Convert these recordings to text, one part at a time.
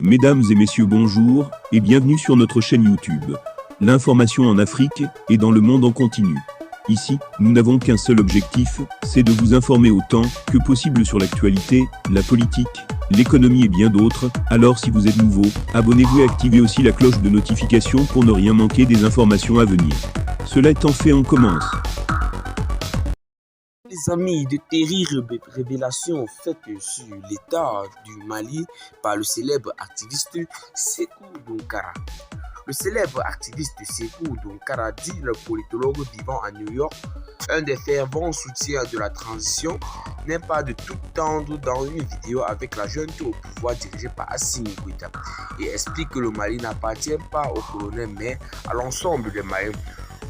Mesdames et messieurs, bonjour et bienvenue sur notre chaîne YouTube. L'information en Afrique et dans le monde en continu. Ici, nous n'avons qu'un seul objectif, c'est de vous informer autant que possible sur l'actualité, la politique, l'économie et bien d'autres. Alors si vous êtes nouveau, abonnez-vous et activez aussi la cloche de notification pour ne rien manquer des informations à venir. Cela étant fait, on commence. Les amis, de terribles révélations faites sur l'état du Mali par le célèbre activiste Sékou Dounkara. Le célèbre activiste Sékou Dounkara, dit le politologue vivant à New York, un des fervents soutiens de la transition, n'est pas de tout tendre dans une vidéo avec la junte au pouvoir dirigée par Assimi Goïta et explique que le Mali n'appartient pas au colonel mais à l'ensemble des Maliens.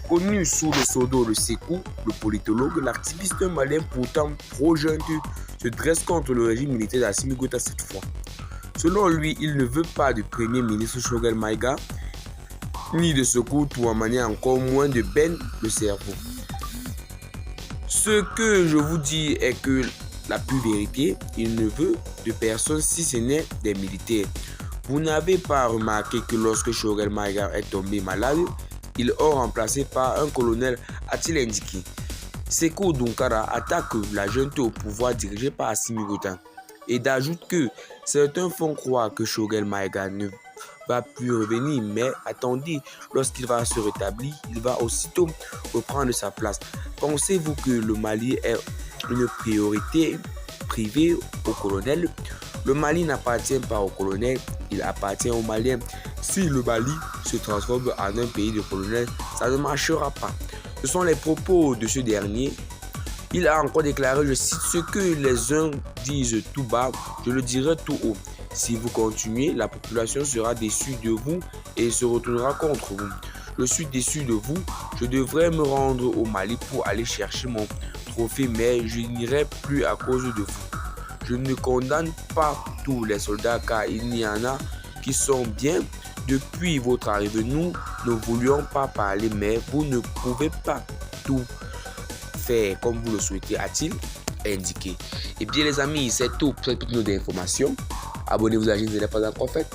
Connu sous le pseudo de Sékou, le politologue, l'activiste malien pourtant pro-junte se dresse contre le régime militaire d'Assimi Goïta cette fois. Selon lui, il ne veut pas du premier ministre Choguel Maïga, ni de Sékou Toumani, encore moins de Ben le cerveau. Ce que je vous dis est que la pure vérité, il ne veut de personne si ce n'est des militaires. Vous n'avez pas remarqué que lorsque Choguel Maïga est tombé malade, il est remplacé par un colonel, a-t-il indiqué. Sékou Dounkara attaque la junte au pouvoir dirigée par Assimi Goïta et d'ajoute que certains font croire que Choguel Maïga ne va plus revenir, mais attendez, lorsqu'il va se rétablir, il va aussitôt reprendre sa place. Pensez-vous que le Mali est une priorité privée au colonel? Le Mali n'appartient pas au colonel, il appartient aux Maliens. Si le Mali se transforme en un pays de colonel, ça ne marchera pas. Ce sont les propos de ce dernier. Il a encore déclaré, je cite, ce que les uns disent tout bas, je le dirai tout haut. Si vous continuez, la population sera déçue de vous et se retournera contre vous. Je suis déçu de vous, je devrais me rendre au Mali pour aller chercher mon trophée, mais je n'irai plus à cause de vous. Je ne condamne pas tous les soldats car il y en a qui sont bien. Depuis votre arrivée, nous ne voulions pas parler, mais vous ne pouvez pas tout faire comme vous le souhaitez, a-t-il indiqué. Et bien les amis, c'est tout pour cette petite note d'information. Abonnez-vous à la chaîne si ce n'est pas encore fait.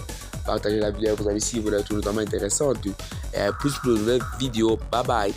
Partagez la vidéo avec vos amis si vous la trouvez notamment intéressante. Et plus pour de nouvelles vidéos. Bye bye.